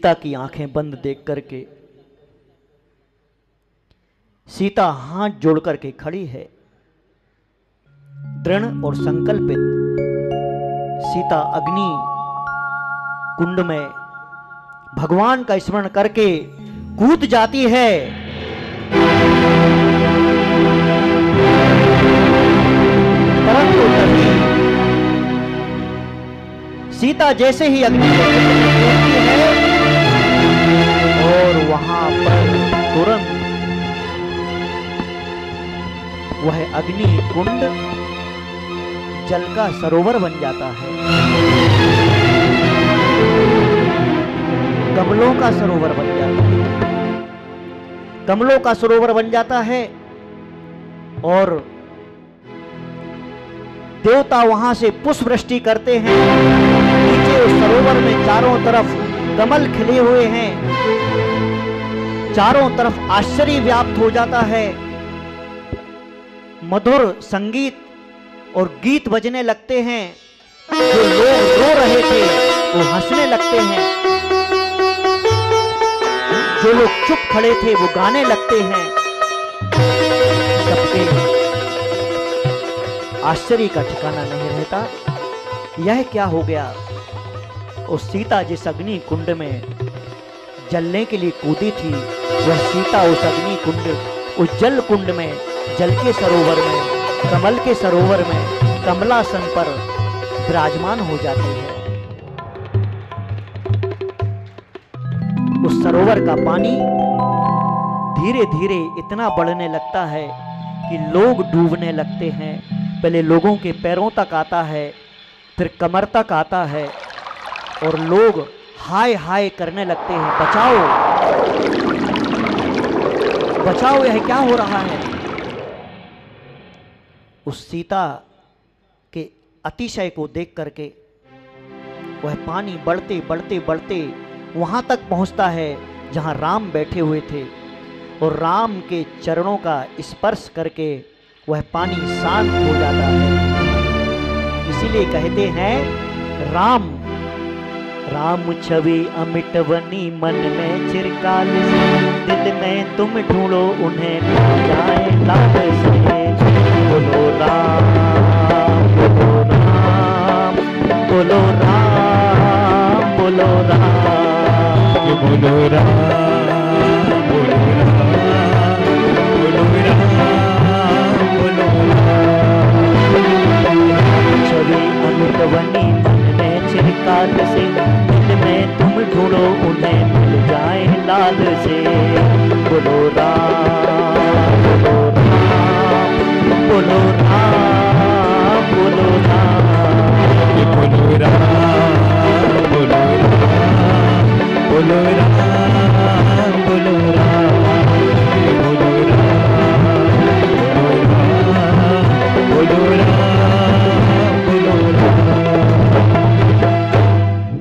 सीता की आंखें बंद देख करके सीता हाथ जोड़ करके खड़ी है, दृढ़ और संकल्पित। सीता अग्नि कुंड में भगवान का स्मरण करके कूद जाती है। परंतु तभी सीता जैसे ही अग्नि कूदती है और वहां पर तुरंत वह अग्नि कुंड जल का सरोवर बन जाता है, कमलों का सरोवर बन जाता है, कमलों का सरोवर बन जाता है। और देवता वहां से पुष्प वृष्टि करते हैं। नीचे उस सरोवर में चारों तरफ कमल खिले हुए हैं, चारों तरफ आश्चर्य व्याप्त हो जाता है। मधुर संगीत और गीत बजने लगते हैं। जो लोग रो रहे थे वो हंसने लगते हैं, जो लोग चुप खड़े थे वो गाने लगते हैं। सबके आश्चर्य का ठिकाना नहीं रहता। यह क्या हो गया? और सीता जिस अग्नि कुंड में जलने के लिए कूदी थी, वह सीता उस अग्नि कुंड, उस जल कुंड में, जल के सरोवर में, कमल के सरोवर में, कमलासन पर विराजमान हो जाती है। उस सरोवर का पानी धीरे धीरे इतना बढ़ने लगता है कि लोग डूबने लगते हैं। पहले लोगों के पैरों तक आता है, फिर कमर तक आता है, और लोग हाय हाय करने लगते हैं, बचाओ बचाओ, यह क्या हो रहा है? उस सीता के अतिशय को देख करके वह पानी बढ़ते बढ़ते बढ़ते वहां तक पहुंचता है जहां राम बैठे हुए थे, और राम के चरणों का स्पर्श करके वह पानी शांत हो जाता है। इसीलिए कहते हैं राम राम छवि अमिट बनी मन में चिरकाल से, दिल में तुम ढूंढो उन्हें मिल जाए लाल से। बोलो राम बोलो राम बोलो राम बोलो राम बोलो राम बोलो राम बोलो राम बोलो राम। छवि अमिट बनी मन में चिरकाल से, दिल में तुम ढूंढो उन्हें मिल जाए लाल से। बोलो राम बोलो राम बोलो राम बोलो राम बोलो राम बोलो राम बोलो राम बोलो राम बोलो राम बोलो राम बोलो राम।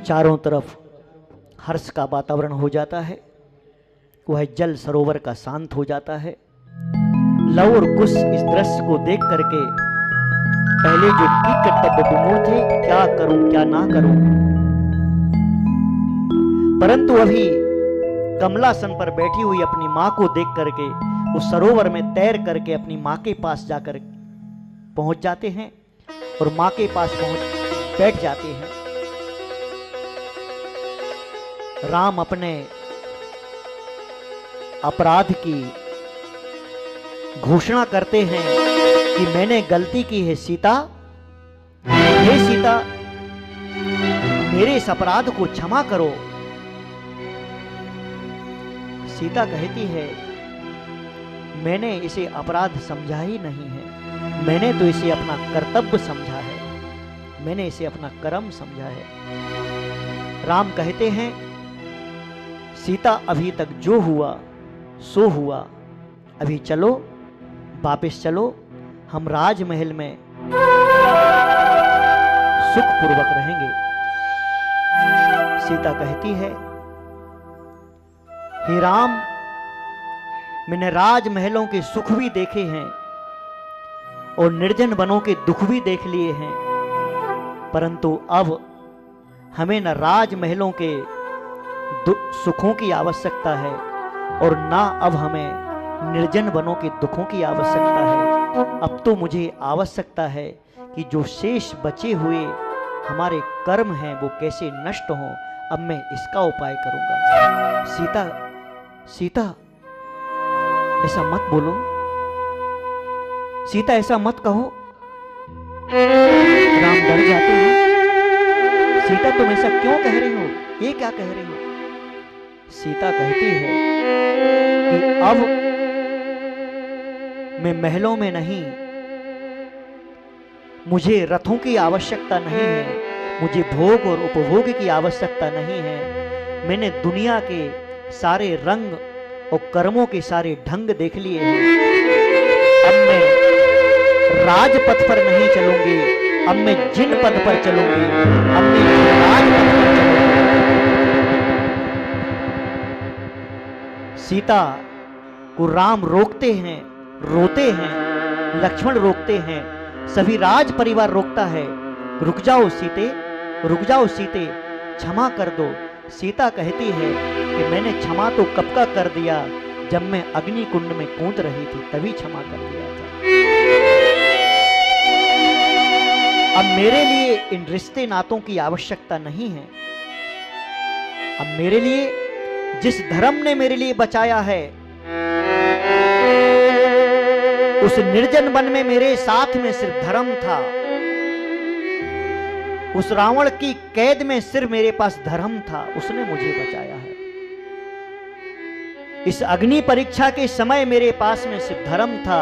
चारों तरफ हर्ष का वातावरण हो जाता है। वह जल सरोवर का शांत हो जाता है। लव और कुश इस दृश्य को देख करके पहले जो की कर्तव्य विमूढ़ थे, क्या करूं क्या ना करूं, परंतु अभी कमलासन पर बैठी हुई अपनी मां को देख करके उस सरोवर में तैर करके अपनी मां के पास जाकर पहुंच जाते हैं और मां के पास पहुंच बैठ जाते हैं। राम अपने अपराध की घोषणा करते हैं कि मैंने गलती की है सीता, हे सीता मेरे इस अपराध को क्षमा करो। सीता कहती है मैंने इसे अपराध समझा ही नहीं है, मैंने तो इसे अपना कर्तव्य समझा है, मैंने इसे अपना कर्म समझा है। राम कहते हैं सीता अभी तक जो हुआ सो हुआ, अभी चलो वापस चलो, हम राजमहल में सुखपूर्वक रहेंगे। सीता कहती है हे राम मैंने राजमहलों के सुख भी देखे हैं और निर्जन वनों के दुख भी देख लिए हैं, परंतु अब हमें न राजमहलों के सुखों की आवश्यकता है और ना अब हमें निर्जन वनों के दुखों की आवश्यकता है। अब तो मुझे आवश्यकता है कि जो शेष बचे हुए हमारे कर्म हैं वो कैसे नष्ट हों, अब मैं इसका उपाय करूंगा। सीता सीता ऐसा मत बोलो, सीता ऐसा मत कहो। राम डर जाते हैं। सीता तुम ऐसा क्यों कह रही हो, ये क्या कह रही हो? सीता कहती है कि अब मैं महलों में नहीं, मुझे रथों की आवश्यकता नहीं है, मुझे भोग और उपभोग की आवश्यकता नहीं है। मैंने दुनिया के सारे रंग और कर्मों के सारे ढंग देख लिए हैं। अब मैं राजपथ पर नहीं चलूंगी, अब मैं जिन पद पर चलूंगी, अब मैं राजपथ पर चलूंगी। सीता को राम रोकते हैं, रोते हैं, लक्ष्मण रोकते हैं, सभी राज परिवार रोकता है। रुक जाओ सीते, रुक जाओ सीते, क्षमा कर दो। सीता कहती है कि मैंने क्षमा तो कब का कर दिया, जब मैं अग्नि कुंड में कूद रही थी तभी क्षमा कर दिया था। अब मेरे लिए इन रिश्ते नातों की आवश्यकता नहीं है। अब मेरे लिए जिस धर्म ने मेरे लिए बचाया है, उस निर्जन वन में मेरे साथ में सिर्फ धर्म था। उस रावण की कैद में सिर्फ मेरे पास धर्म था, उसने मुझे बचाया है। इस अग्नि परीक्षा के समय मेरे पास में सिर्फ धर्म था,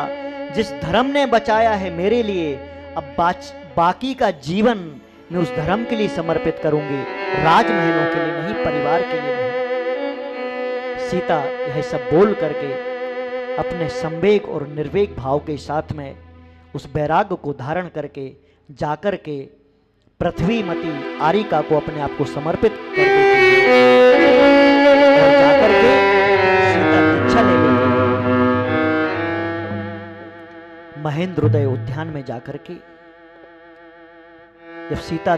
जिस धर्म ने बचाया है मेरे लिए। अब बाकी का जीवन मैं उस धर्म के लिए समर्पित करूंगी, राजमहलों के लिए नहीं, परिवार के लिए नहीं। सीता यह सब बोल करके अपने संवेग और निर्वेग भाव के साथ में उस वैराग्य को धारण करके जाकर के पृथ्वीमती आरिका को अपने आप को समर्पित कर देती है और जाकर के सीता दीक्षा ले लेती है। महेंद्रोदय उद्यान में जाकर के जब सीता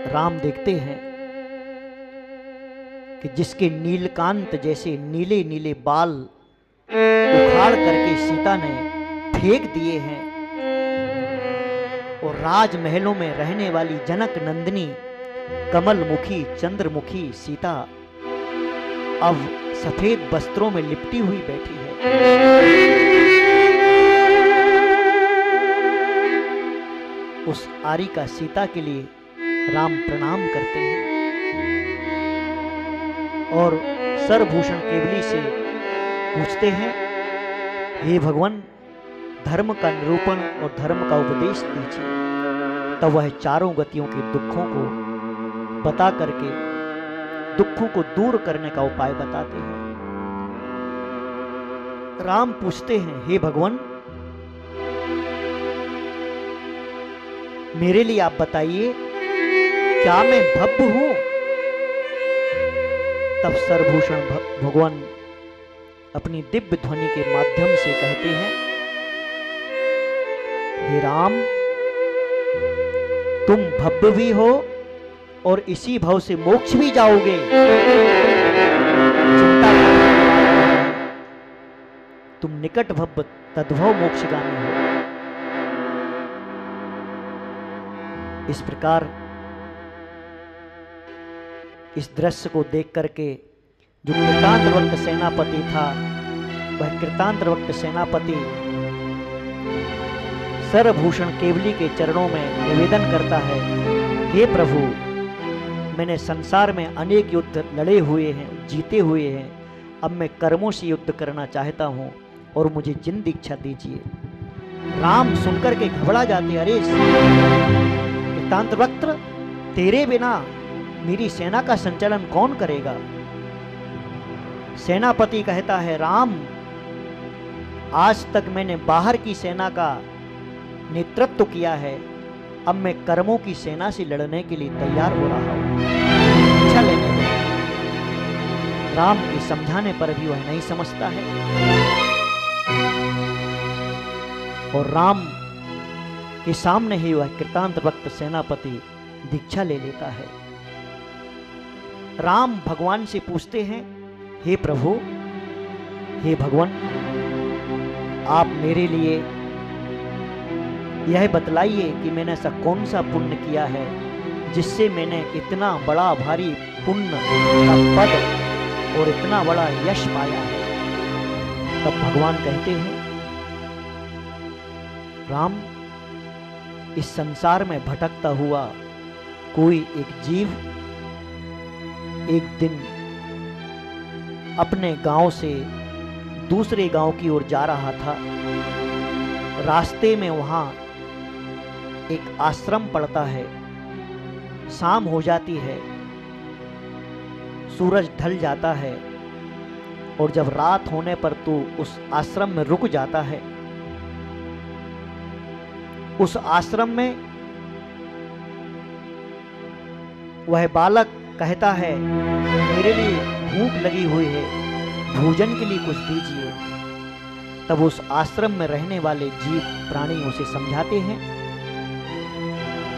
राम देखते हैं कि जिसके नीलकांत जैसे नीले नीले बाल उखाड़ करके सीता ने फेंक दिए हैं और राजमहलों में रहने वाली जनक नंदिनी कमलमुखी चंद्रमुखी सीता अब सफेद वस्त्रों में लिपटी हुई बैठी है। उस आरिका सीता के लिए राम प्रणाम करते हैं और सरभूषण केवली से पूछते हैं, हे भगवान, धर्म का निरूपण और धर्म का उपदेश दीजिए। तब वह चारों गतियों के दुखों को बता करके दुखों को दूर करने का उपाय बताते हैं। राम पूछते हैं, हे भगवान, मेरे लिए आप बताइए, क्या मैं भव्य हूं? तब सरभूषण भगवान अपनी दिव्य ध्वनि के माध्यम से कहते हैं, हे राम, तुम भव्य भी हो और इसी भव से मोक्ष भी जाओगे। चिंता मत, तुम निकट भव्य तद्भव मोक्षगामी हो। इस प्रकार इस दृश्य को देख करके जो कृतांतवक्त सेनापति था, वह कृतांतवक्त सेनापति सरभूषण केवली के चरणों में निवेदन करता है, हे प्रभु, मैंने संसार में अनेक युद्ध लड़े हुए हैं, जीते हुए हैं, अब मैं कर्मों से युद्ध करना चाहता हूं और मुझे जिन दीक्षा दीजिए। राम सुनकर के घबरा जाते, अरे कृतांतवक्त, तेरे बिना मेरी सेना का संचालन कौन करेगा? सेनापति कहता है, राम, आज तक मैंने बाहर की सेना का नेतृत्व किया है, अब मैं कर्मों की सेना से लड़ने के लिए तैयार हो रहा हूं, इच्छा लेने दो। राम के समझाने पर भी वह नहीं समझता है और राम के सामने ही वह कृतांतवक्त सेनापति दीक्षा ले लेता है। राम भगवान से पूछते हैं, हे प्रभु, हे भगवान, आप मेरे लिए यह बतलाइए कि मैंने ऐसा कौन सा पुण्य किया है जिससे मैंने इतना बड़ा भारी पुण्य का पद और इतना बड़ा यश पाया है। तब भगवान कहते हैं, राम, इस संसार में भटकता हुआ कोई एक जीव एक दिन अपने गांव से दूसरे गांव की ओर जा रहा था। रास्ते में वहां एक आश्रम पड़ता है। शाम हो जाती है, सूरज ढल जाता है और जब रात होने पर तू उस आश्रम में रुक जाता है। उस आश्रम में वह बालक कहता है, मेरे लिए भूख लगी हुई है, भोजन के लिए कुछ दीजिए। तब उस आश्रम में रहने वाले जीव प्राणी उसे समझाते हैं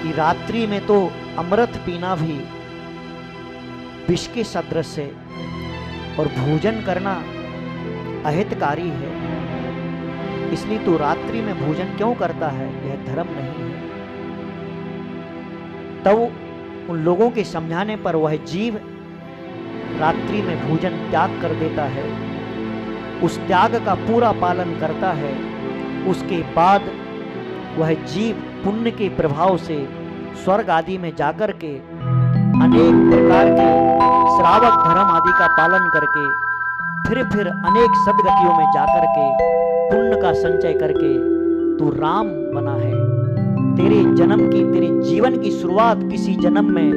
कि रात्रि में तो अमृत पीना भी विष के सदृश है और भोजन करना अहितकारी है, इसलिए तू रात्रि में भोजन क्यों करता है, यह धर्म नहीं है। तब उन लोगों के समझाने पर वह जीव रात्रि में भोजन त्याग कर देता है। उस त्याग का पूरा पालन करता है। उसके बाद वह जीव पुण्य के प्रभाव से स्वर्ग आदि में जाकर के अनेक प्रकार के श्रावक धर्म आदि का पालन करके फिर अनेक सदगतियों में जाकर के पुण्य का संचय करके तू राम बना है। तेरे जन्म की, तेरे जीवन की शुरुआत किसी जन्म में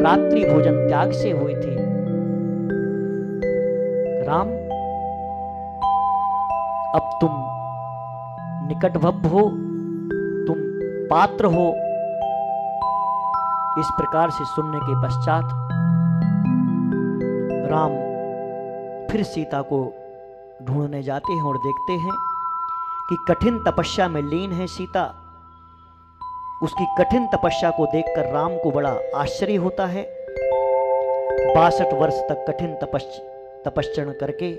रात्रि भोजन त्याग से हुई थी। राम, अब तुम निकटभव हो, तुम पात्र हो। इस प्रकार से सुनने के पश्चात राम फिर सीता को ढूंढने जाते हैं और देखते हैं कि कठिन तपस्या में लीन है सीता। उसकी कठिन तपस्या को देखकर राम को बड़ा आश्चर्य होता है। 62 वर्ष तक कठिन तपस्या करके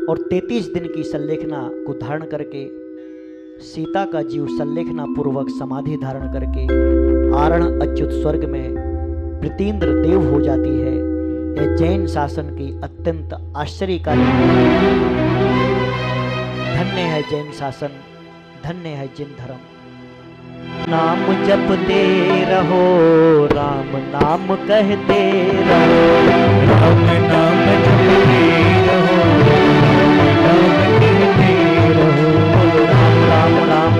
और 33 दिन की संलेखना को धारण करके सीता का जीव संलेखना पूर्वक समाधि धारण करके आरण अच्युत स्वर्ग में प्रीतीन्द्र देव हो जाती है। यह जैन शासन की अत्यंत आश्चर्यकारी। धन्य है जैन शासन, धन्य है जैन धर्म। नाम जपते रहो, राम नाम कहते रहो, राम नाम जपते रहो,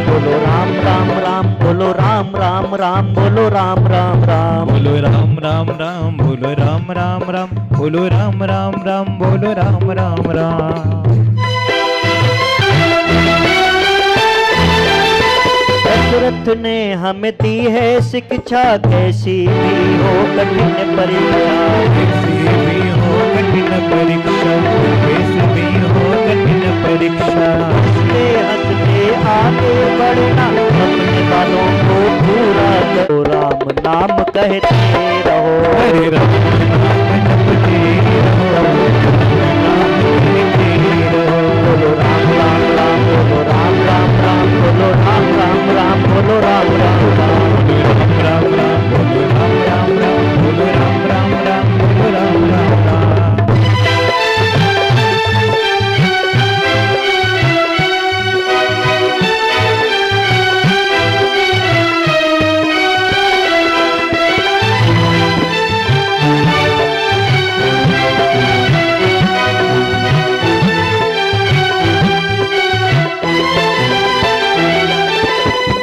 बोलो राम राम राम, बोलो राम राम राम, बोलो राम राम राम, बोलो राम राम राम, बोलो राम राम राम, बोलो राम राम राम, बोलो राम राम राम। दशरथ ने हमें दी है शिक्षा, कैसी भी हो कठिन परीक्षा, कैसी भी हो कठिन परीक्षा, कैसी भी हो कठिन परीक्षा। हंसते हंसते आगे बढ़ना, अपने बालों को पूरा करो, राम नाम कहते रहो। हरे राम नाम जपते रहो, नाम कहते रहो, बोलो राम राम राम, बोलो राम राम राम, बोलो राम राम राम, बोलो राम राम राम, राम राम राम, बोलो राम राम राम, बोलो राम राम राम, बोलो राम राम राम।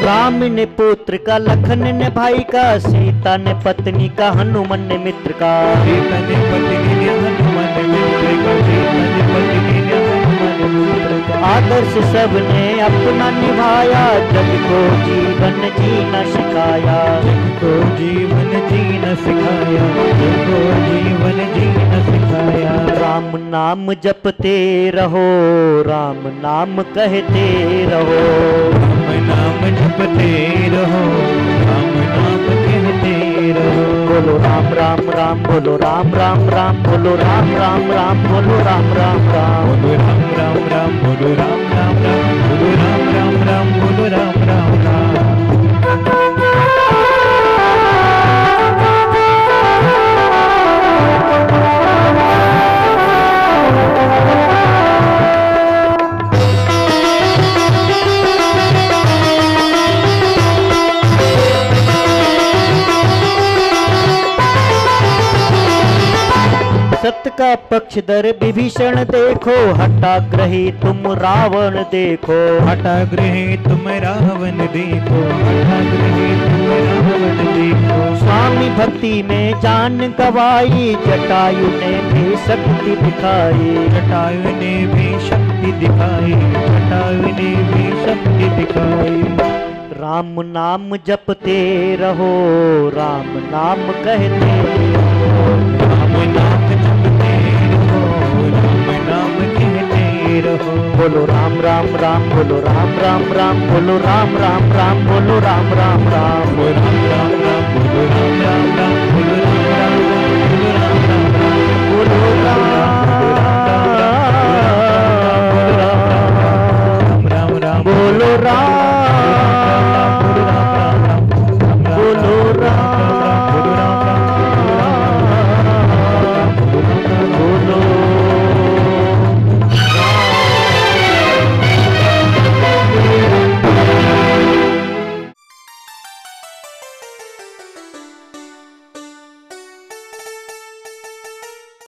राम ने पुत्र का, लखन ने भाई का, सीता ने पत्नी का, हनुमान ने मित्र का। सीता ने पत्नी ने हनुमान मित्र का, सीता ने पत्नी ने हनुमान मित्र का। आदर्श सबने अपना निभाया, जग को जीवन जीना सिखाया, जग को जीवन जीना सिखाया, जग को जीवन जीना सिखाया। राम नाम जपते रहो, राम नाम कहते रहो, राम नाम जपते रहो, राम नाम कहते रहो। बोलो राम राम राम, बोलो राम राम राम, बोलो राम राम राम, बोलो राम राम राम। बोलो राम राम राम, बोलो राम राम राम, बोलो राम राम राम, बोलो राम राम राम। सत्य का पक्षधर विभीषण देखो, हठाग्रही तुम रावण देखो। हठाग्रही तुम रावण देखो, हठाग्रही तुम रावण देखो। स्वामी भक्ति में जान गवाई, जटायु ने भी शक्ति दिखाई। जटायु ने भी शक्ति दिखाई, जटायु ने भी शक्ति दिखाई। राम नाम जपते रहो, राम नाम कहते रहो। राम नाम जपते रहो, राम नाम कहते रहो। बोलो राम राम राम, बोलो राम राम राम, बोलो राम राम राम, बोलो राम राम राम। बोलो राम राम राम, बोलो राम